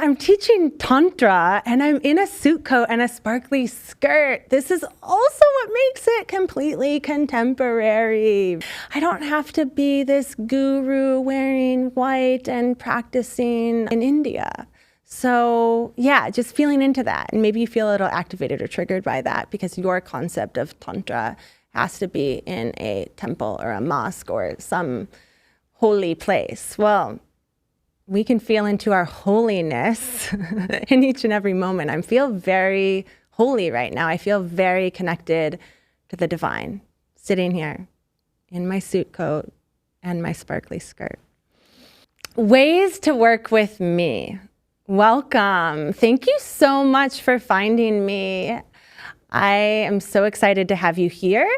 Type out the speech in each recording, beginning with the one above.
I'm teaching Tantra and I'm in a suit coat and a sparkly skirt. This is also what makes it completely contemporary. I don't have to be this guru wearing white and practicing in India. So yeah, just feeling into that. And maybe you feel a little activated or triggered by that because your concept of Tantra has to be in a temple or a mosque or some holy place. Well, we can feel into our holiness in each and every moment. I feel very holy right now. I feel very connected to the divine, sitting here in my suit coat and my sparkly skirt. Ways to work with me. Welcome. Thank you so much for finding me. I am so excited to have you here,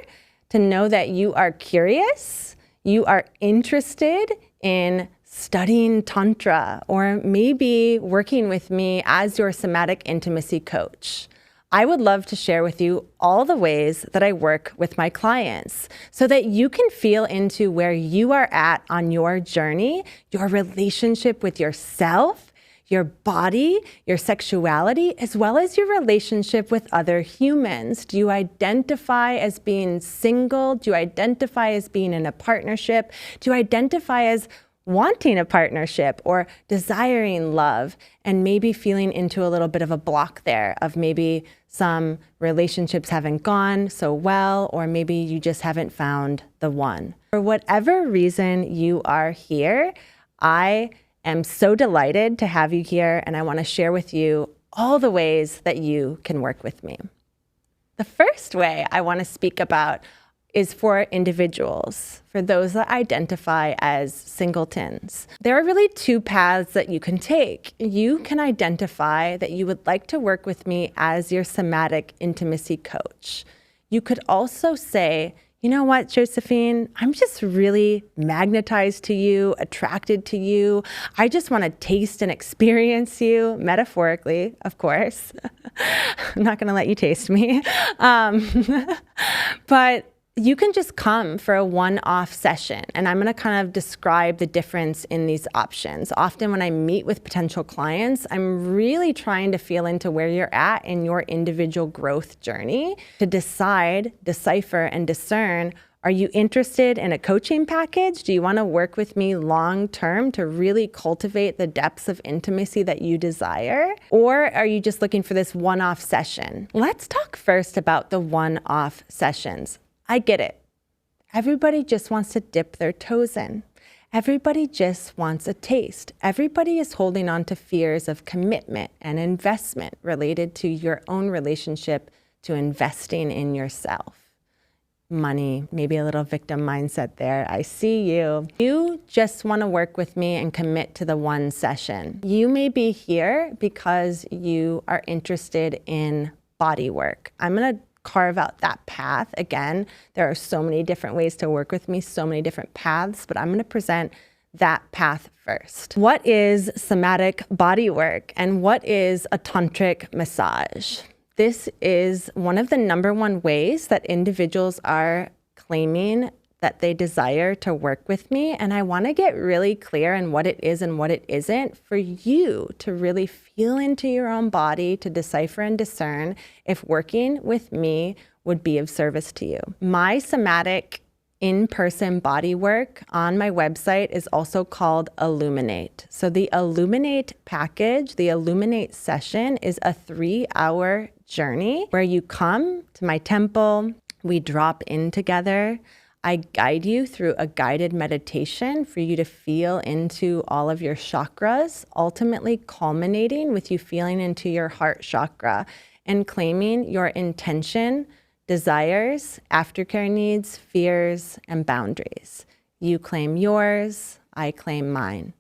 to know that you are curious, you are interested in studying Tantra, or maybe working with me as your somatic intimacy coach. I would love to share with you all the ways that I work with my clients so that you can feel into where you are at on your journey, your relationship with yourself, your body, your sexuality, as well as your relationship with other humans. Do you identify as being single? Do you identify as being in a partnership? Do you identify as wanting a partnership or desiring love, and maybe feeling into a little bit of a block there of maybe some relationships haven't gone so well, or maybe you just haven't found the one. For whatever reason you are here, I am so delighted to have you here, and I want to share with you all the ways that you can work with me. The first way I want to speak about is for individuals, for those that identify as singletons. There are really two paths that you can take. You can identify that you would like to work with me as your somatic intimacy coach. You could also say, you know what, Josephine, I'm just really magnetized to you, attracted to you. I just want to taste and experience you, metaphorically, of course. I'm not going to let you taste me. But you can just come for a one-off session, and I'm going to kind of describe the difference in these options. Often when I meet with potential clients, I'm really trying to feel into where you're at in your individual growth journey to decide, decipher, and discern, are you interested in a coaching package? Do you want to work with me long-term to really cultivate the depths of intimacy that you desire? Or are you just looking for this one-off session? Let's talk first about the one-off sessions. I get it. Everybody just wants to dip their toes in. Everybody just wants a taste. Everybody is holding on to fears of commitment and investment related to your own relationship to investing in yourself. Money, maybe a little victim mindset there. I see you. You just want to work with me and commit to the one session. You may be here because you are interested in body work. I'm going to carve out that path. Again, there are so many different ways to work with me, so many different paths, but I'm going to present that path first. What is somatic body work, and what is a tantric massage? This is one of the #1 ways that individuals are claiming that they desire to work with me. And I want to get really clear on what it is and what it isn't for you to really feel into your own body, to decipher and discern if working with me would be of service to you. My somatic in-person body work on my website is also called Illuminate. So the Illuminate package, the Illuminate session, is a 3-hour journey where you come to my temple, we drop in together. I guide you through a guided meditation for you to feel into all of your chakras, ultimately culminating with you feeling into your heart chakra and claiming your intention, desires, aftercare needs, fears, and boundaries. You claim yours, I claim mine.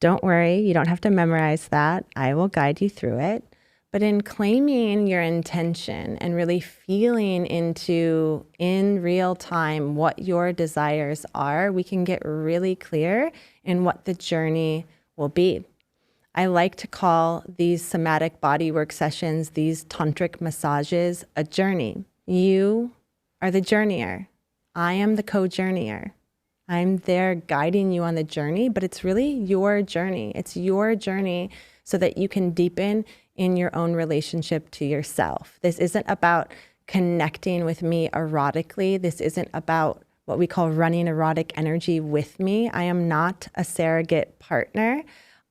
Don't worry, you don't have to memorize that. I will guide you through it. But in claiming your intention and really feeling into, in real time, what your desires are, we can get really clear in what the journey will be. I like to call these somatic bodywork sessions, these tantric massages, a journey. You are the journeyer. I am the co-journeyer. I'm there guiding you on the journey, but it's really your journey. It's your journey so that you can deepen in your own relationship to yourself. This isn't about connecting with me erotically. This isn't about what we call running erotic energy with me. I am not a surrogate partner.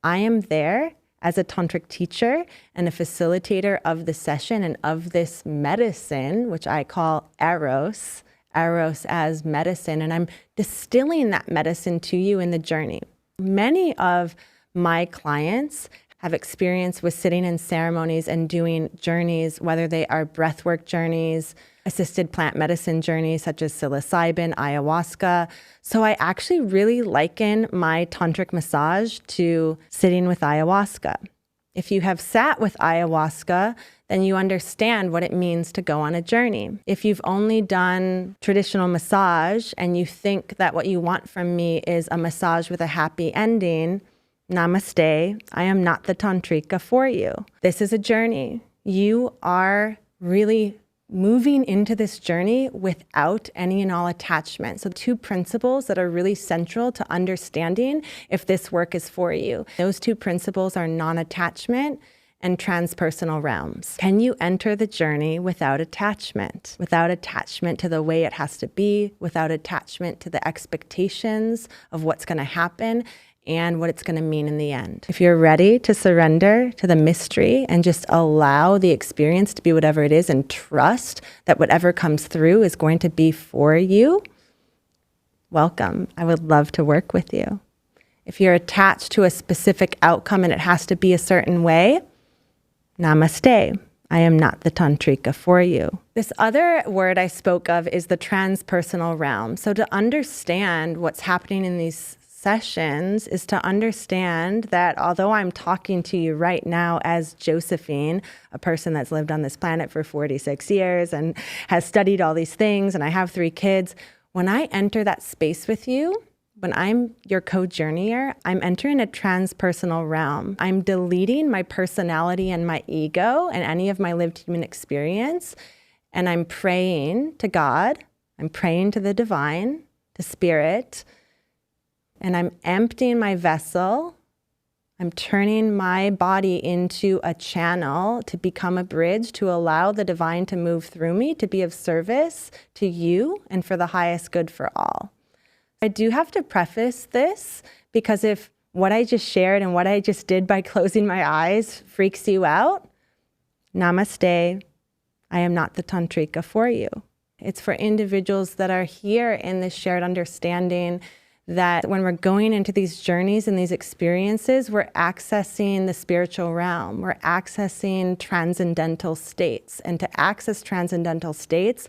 I am there as a tantric teacher and a facilitator of the session and of this medicine, which I call eros as medicine. And I'm distilling that medicine to you in the journey. Many of my clients have experience with sitting in ceremonies and doing journeys, whether they are breathwork journeys, assisted plant medicine journeys such as psilocybin, ayahuasca. So I actually really liken my tantric massage to sitting with ayahuasca. If you have sat with ayahuasca, then you understand what it means to go on a journey. If you've only done traditional massage and you think that what you want from me is a massage with a happy ending, namaste, I am not the Tantrika for you. This is a journey. You are really moving into this journey without any and all attachment. So 2 principles that are really central to understanding if this work is for you. Those 2 principles are non-attachment and transpersonal realms. Can you enter the journey without attachment? Without attachment to the way it has to be, without attachment to the expectations of what's going to happen and what it's going to mean in the end. If you're ready to surrender to the mystery and just allow the experience to be whatever it is and trust that whatever comes through is going to be for you, welcome. I would love to work with you. If you're attached to a specific outcome and it has to be a certain way, namaste. I am not the Tantrika for you. This other word I spoke of is the transpersonal realm. So to understand what's happening in these sessions is to understand that although I'm talking to you right now as Josephine, a person that's lived on this planet for 46 years and has studied all these things, and I have 3 kids, when I enter that space with you, when I'm your co-journeyer, I'm entering a transpersonal realm. I'm deleting my personality and my ego and any of my lived human experience, and I'm praying to God, I'm praying to the divine, to spirit, and I'm emptying my vessel. I'm turning my body into a channel to become a bridge to allow the divine to move through me, to be of service to you and for the highest good for all. I do have to preface this because if what I just shared and what I just did by closing my eyes freaks you out, namaste, I am not the Tantrika for you. It's for individuals that are here in this shared understanding that when we're going into these journeys and these experiences, we're accessing the spiritual realm. We're accessing transcendental states. And to access transcendental states,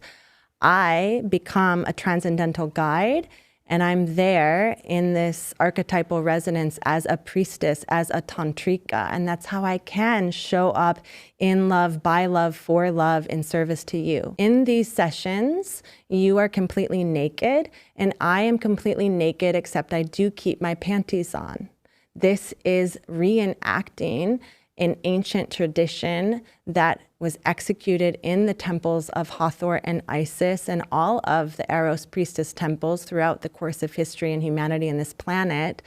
I become a transcendental guide, and I'm there in this archetypal resonance as a priestess, as a tantrika. And that's how I can show up in love, by love, for love, in service to you. In these sessions, you are completely naked, and I am completely naked, except I do keep my panties on. This is reenacting an ancient tradition that was executed in the temples of Hathor and Isis and all of the Eros priestess temples throughout the course of history and humanity on this planet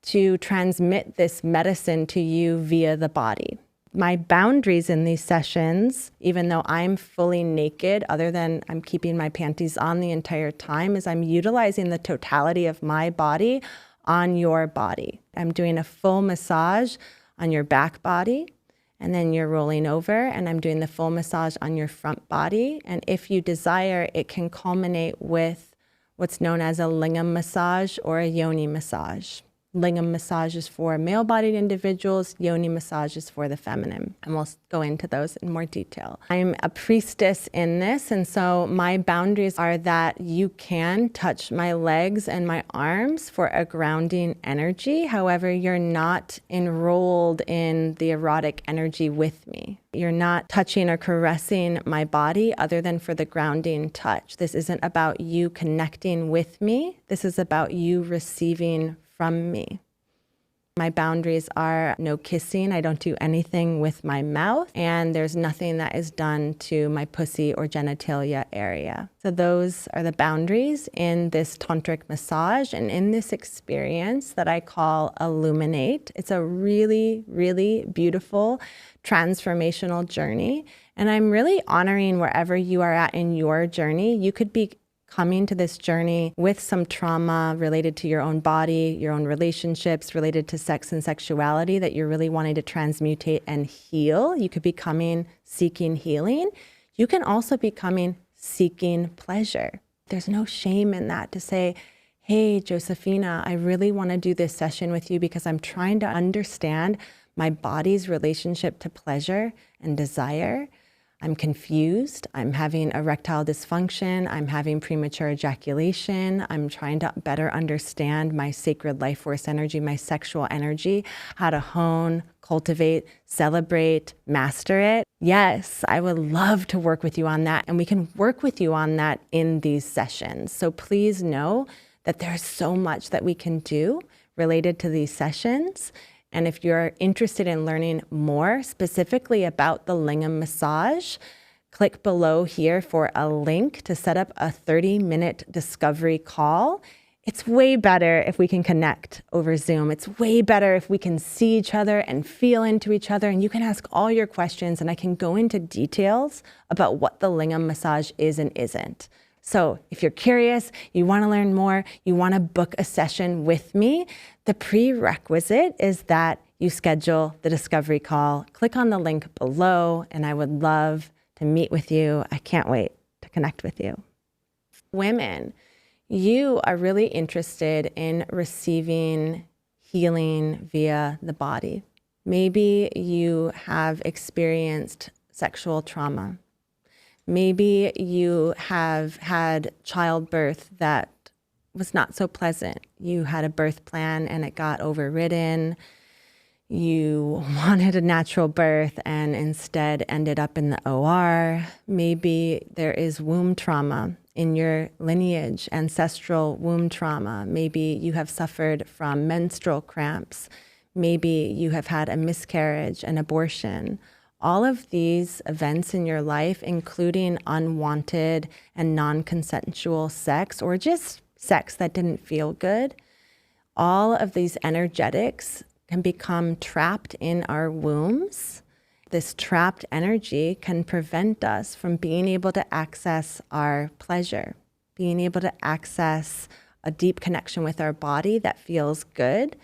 to transmit this medicine to you via the body. My boundaries in these sessions, even though I'm fully naked, other than I'm keeping my panties on the entire time, is I'm utilizing the totality of my body on your body. I'm doing a full massage on your back body, and then you're rolling over, and I'm doing the full massage on your front body. And if you desire, it can culminate with what's known as a lingam massage or a yoni massage. Lingam massage is for male-bodied individuals, yoni massage is for the feminine. And we'll go into those in more detail. I'm a priestess in this, and so my boundaries are that you can touch my legs and my arms for a grounding energy. However, you're not enrolled in the erotic energy with me. You're not touching or caressing my body other than for the grounding touch. This isn't about you connecting with me. This is about you receiving from me. My boundaries are no kissing. I don't do anything with my mouth. And there's nothing that is done to my pussy or genitalia area. So those are the boundaries in this tantric massage and in this experience that I call Illuminate. It's a really, really beautiful transformational journey. And I'm really honoring wherever you are at in your journey. You could be coming to this journey with some trauma related to your own body, your own relationships, related to sex and sexuality that you're really wanting to transmutate and heal. You could be coming seeking healing. You can also be coming seeking pleasure. There's no shame in that to say, hey, Josephina, I really want to do this session with you because I'm trying to understand my body's relationship to pleasure and desire. I'm confused. I'm having erectile dysfunction. I'm having premature ejaculation. I'm trying to better understand my sacred life force energy, my sexual energy, how to hone, cultivate, celebrate, master it. Yes, I would love to work with you on that. And we can work with you on that in these sessions. So please know that there's so much that we can do related to these sessions. And if you're interested in learning more specifically about the lingam massage, click below here for a link to set up a 30-minute discovery call. It's way better if we can connect over Zoom. It's way better if we can see each other and feel into each other. And you can ask all your questions and I can go into details about what the lingam massage is and isn't. So if you're curious, you want to learn more, you want to book a session with me, the prerequisite is that you schedule the discovery call. Click on the link below, and I would love to meet with you. I can't wait to connect with you. Women, you are really interested in receiving healing via the body. Maybe you have experienced sexual trauma. Maybe you have had childbirth that was not so pleasant. You had a birth plan and it got overridden. You wanted a natural birth and instead ended up in the OR. Maybe there is womb trauma in your lineage, ancestral womb trauma. Maybe you have suffered from menstrual cramps. Maybe you have had a miscarriage, an abortion. All of these events in your life, including unwanted and non-consensual sex or just sex that didn't feel good, all of these energetics can become trapped in our wombs. This trapped energy can prevent us from being able to access our pleasure, being able to access a deep connection with our body that feels good.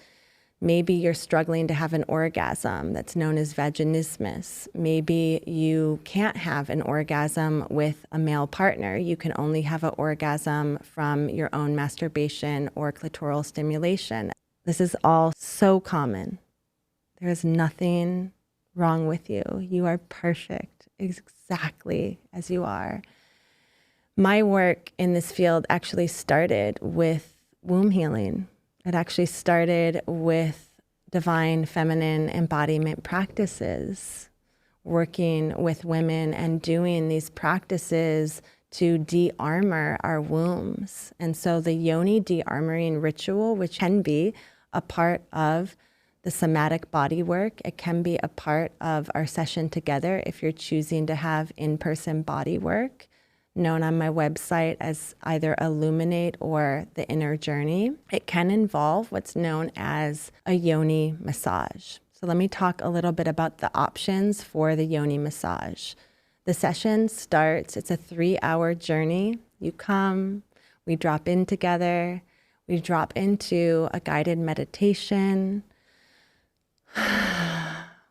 Maybe you're struggling to have an orgasm that's known as vaginismus. Maybe you can't have an orgasm with a male partner. You can only have an orgasm from your own masturbation or clitoral stimulation. This is all so common. There is nothing wrong with you. You are perfect exactly as you are. My work in this field actually started with womb healing. It actually started with divine feminine embodiment practices, working with women and doing these practices to de-armor our wombs. And so the yoni de-armoring ritual, which can be a part of the somatic body work, it can be a part of our session together if you're choosing to have in-person body work, known on my website as either Illuminate or The Inner Journey. It can involve what's known as a yoni massage. So let me talk a little bit about the options for the yoni massage. The session starts, it's a 3-hour journey. You come, we drop in together, we drop into a guided meditation,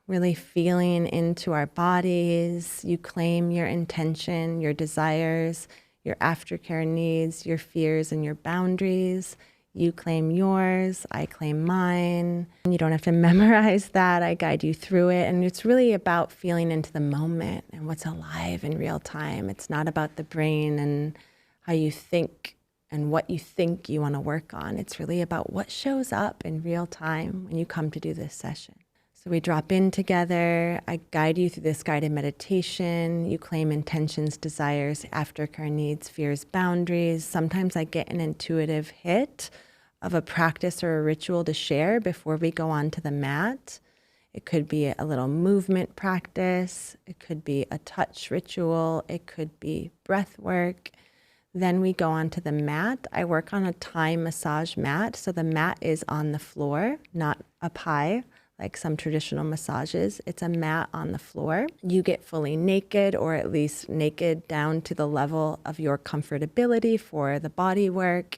really feeling into our bodies. You claim your intention, your desires, your aftercare needs, your fears and your boundaries. You claim yours, I claim mine. You don't have to memorize that. I guide you through it. And it's really about feeling into the moment and what's alive in real time. It's not about the brain and how you think and what you think you want to work on. It's really about what shows up in real time when you come to do this session. So we drop in together. I guide you through this guided meditation. You claim intentions, desires, aftercare needs, fears, boundaries. Sometimes I get an intuitive hit of a practice or a ritual to share before we go onto the mat. It could be a little movement practice. It could be a touch ritual. It could be breath work. Then we go onto the mat. I work on a Thai massage mat. So the mat is on the floor, not up high like some traditional massages. It's a mat on the floor. You get fully naked, or at least naked down to the level of your comfortability for the body work.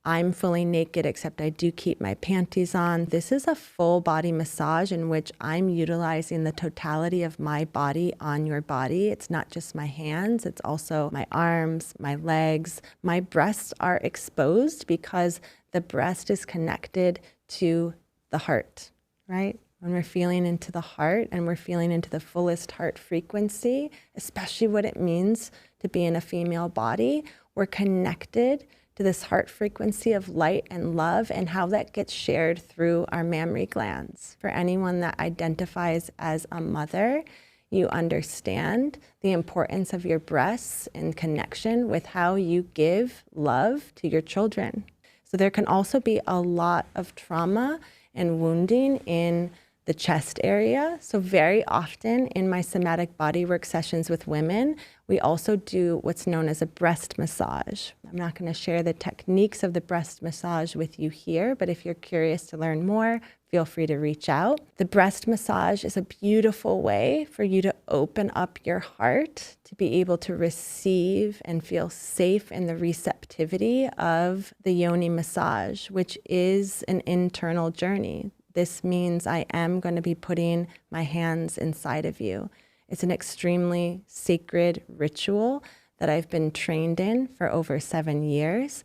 I'm fully naked, except I do keep my panties on. This is a full body massage in which I'm utilizing the totality of my body on your body. It's not just my hands, it's also my arms, my legs. My breasts are exposed because the breast is connected to the heart, right? When we're feeling into the heart and we're feeling into the fullest heart frequency, especially what it means to be in a female body, we're connected to this heart frequency of light and love, and how that gets shared through our mammary glands. For anyone that identifies as a mother, you understand the importance of your breasts in connection with how you give love to your children. So there can also be a lot of trauma and wounding in the chest area. So very often in my somatic bodywork sessions with women, we also do what's known as a breast massage. I'm not going to share the techniques of the breast massage with you here, but if you're curious to learn more, feel free to reach out. The breast massage is a beautiful way for you to open up your heart, to be able to receive and feel safe in the receptivity of the yoni massage, which is an internal journey. This means I am going to be putting my hands inside of you. It's an extremely sacred ritual that I've been trained in for over 7 years,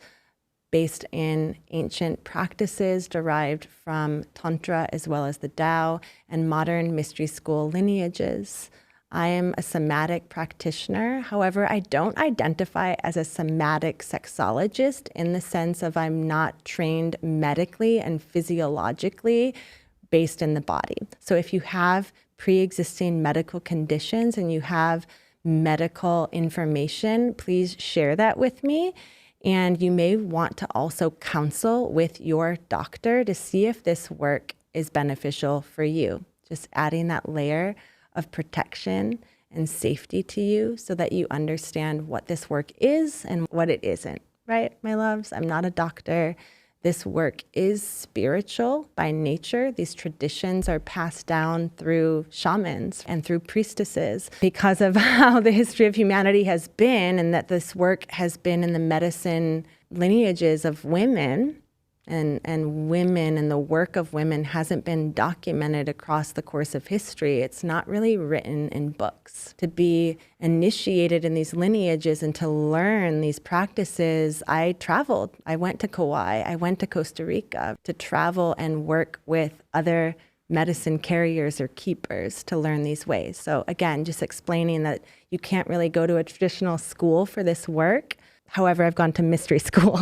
based in ancient practices derived from Tantra as well as the Tao and modern mystery school lineages. I am a somatic practitioner. However, I don't identify as a somatic sexologist in the sense of I'm not trained medically and physiologically based in the body. So if you have pre-existing medical conditions and you have medical information, please share that with me. And you may want to also counsel with your doctor to see if this work is beneficial for you. Just adding that layer of protection and safety to you so that you understand what this work is and what it isn't, right, my loves? I'm not a doctor. This work is spiritual by nature. These traditions are passed down through shamans and through priestesses because of how the history of humanity has been, and that this work has been in the medicine lineages of women. And women and the work of women hasn't been documented across the course of history. It's not really written in books. To be initiated in these lineages and to learn these practices, I traveled. I went to Kauai. I went to Costa Rica to travel and work with other medicine carriers or keepers to learn these ways. So again, just explaining that you can't really go to a traditional school for this work. However, I've gone to mystery school.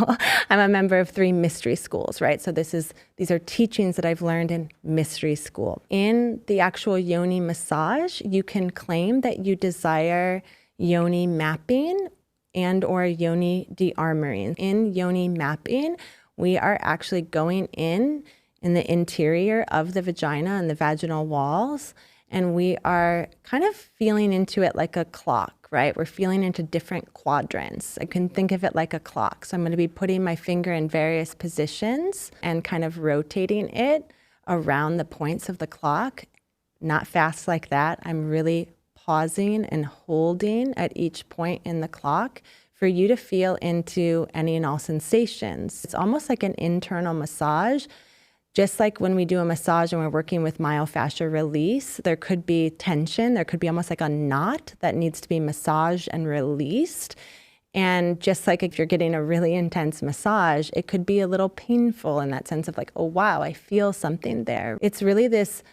I'm a member of 3 mystery schools, right? So these are teachings that I've learned in mystery school. In the actual yoni massage, you can claim that you desire yoni mapping and or yoni de-armoring. In yoni mapping, we are actually going in the interior of the vagina and the vaginal walls, and we are kind of feeling into it like a clock. Right? We're feeling into different quadrants. I can think of it like a clock. So I'm going to be putting my finger in various positions and kind of rotating it around the points of the clock. Not fast like that. I'm really pausing and holding at each point in the clock for you to feel into any and all sensations. It's almost like an internal massage. Just like when we do a massage and we're working with myofascial release, there could be tension. There could be almost like a knot that needs to be massaged and released. And just like if you're getting a really intense massage, it could be a little painful in that sense of like, oh, wow, I feel something there. It's really this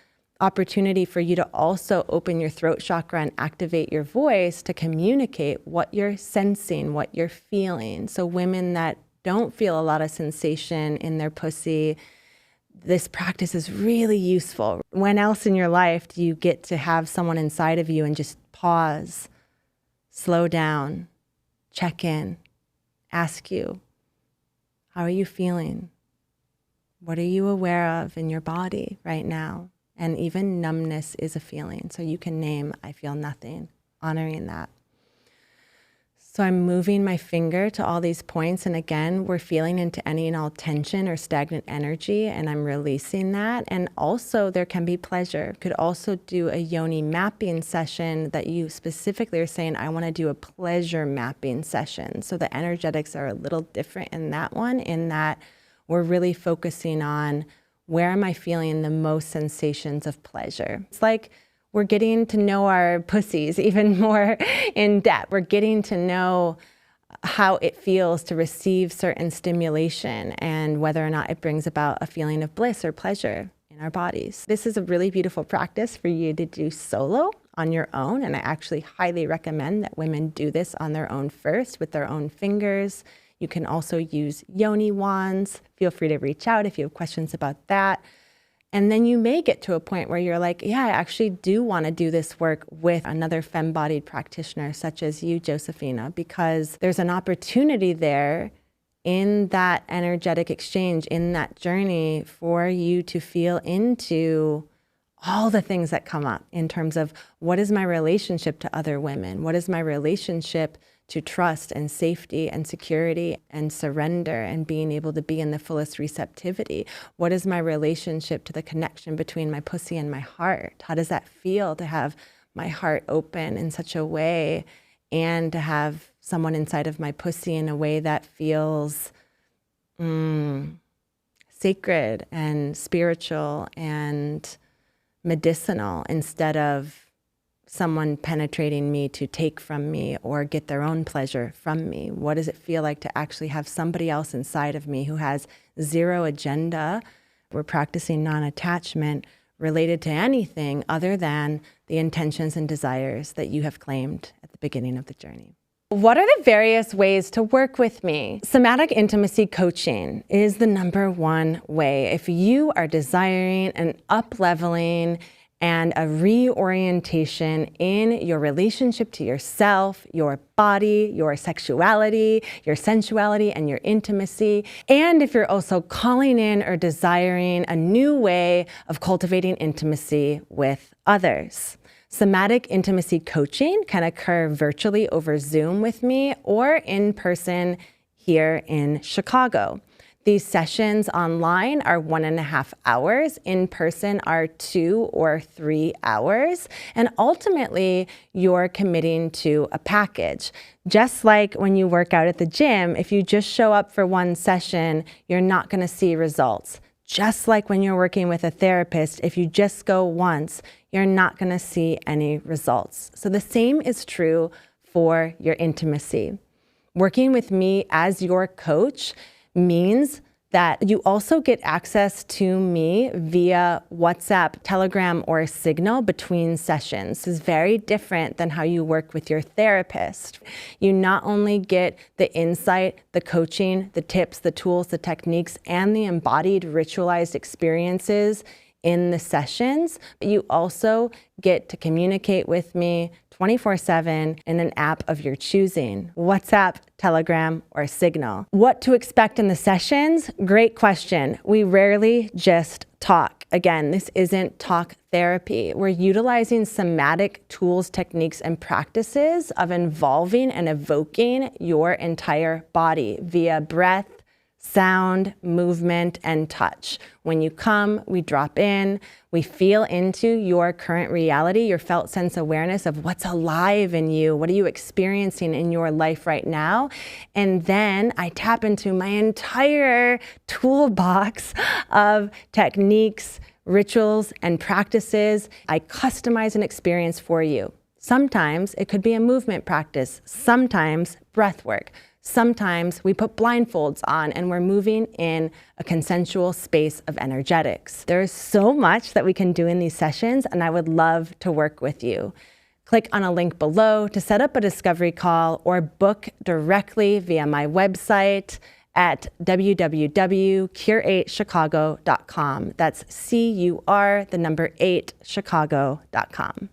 opportunity for you to also open your throat chakra and activate your voice to communicate what you're sensing, what you're feeling. So women that don't feel a lot of sensation in their pussy, this practice is really useful. When else in your life do you get to have someone inside of you and just pause, slow down, check in, ask you, how are you feeling? What are you aware of in your body right now? And even numbness is a feeling. So you can name, I feel nothing, honoring that. So I'm moving my finger to all these points. And again, we're feeling into any and all tension or stagnant energy, and I'm releasing that. And also there can be pleasure. Could also do a yoni mapping session that you specifically are saying, I want to do a pleasure mapping session. So the energetics are a little different in that one, in that we're really focusing on where am I feeling the most sensations of pleasure. It's like we're getting to know our pussies even more in depth. We're getting to know how it feels to receive certain stimulation and whether or not it brings about a feeling of bliss or pleasure in our bodies. This is a really beautiful practice for you to do solo on your own. And I actually highly recommend that women do this on their own first with their own fingers. You can also use yoni wands. Feel free to reach out if you have questions about that. And then you may get to a point where you're like, yeah, I actually do want to do this work with another femme-bodied practitioner such as you, Josephina, because there's an opportunity there in that energetic exchange, in that journey for you to feel into all the things that come up in terms of what is my relationship to other women? What is my relationship to trust and safety and security and surrender and being able to be in the fullest receptivity? What is my relationship to the connection between my pussy and my heart? How does that feel to have my heart open in such a way and to have someone inside of my pussy in a way that feels sacred and spiritual and medicinal instead of someone penetrating me to take from me or get their own pleasure from me? What does it feel like to actually have somebody else inside of me who has zero agenda? We're practicing non-attachment related to anything other than the intentions and desires that you have claimed at the beginning of the journey. What are the various ways to work with me? Somatic Intimacy Coaching is the #1 way. If you are desiring an up-leveling and a reorientation in your relationship to yourself, your body, your sexuality, your sensuality, and your intimacy. And if you're also calling in or desiring a new way of cultivating intimacy with others. Somatic Intimacy Coaching can occur virtually over Zoom with me or in person here in Chicago. These sessions online are 1.5 hours, in person are 2 or 3 hours, and ultimately you're committing to a package. Just like when you work out at the gym, if you just show up for one session, you're not going to see results. Just like when you're working with a therapist, if you just go once, you're not going to see any results. So the same is true for your intimacy. Working with me as your coach means that you also get access to me via WhatsApp, Telegram, or Signal between sessions. This is very different than how you work with your therapist. You not only get the insight, the coaching, the tips, the tools, the techniques, and the embodied ritualized experiences in the sessions, but you also get to communicate with me 24/7 in an app of your choosing, WhatsApp, Telegram, or Signal. What to expect in the sessions? Great question. We rarely just talk. Again, this isn't talk therapy. We're utilizing somatic tools, techniques, and practices of involving and evoking your entire body via breath, sound, movement, and touch. When you come, we drop in, we feel into your current reality, your felt sense awareness of what's alive in you, what are you experiencing in your life right now, and then I tap into my entire toolbox of techniques, rituals, and practices. I customize an experience for you. Sometimes it could be a movement practice, sometimes breath work. Sometimes we put blindfolds on and we're moving in a consensual space of energetics. There's so much that we can do in these sessions, and I would love to work with you. Click on a link below to set up a discovery call or book directly via my website at www.cure8chicago.com. That's CUR8chicago.com.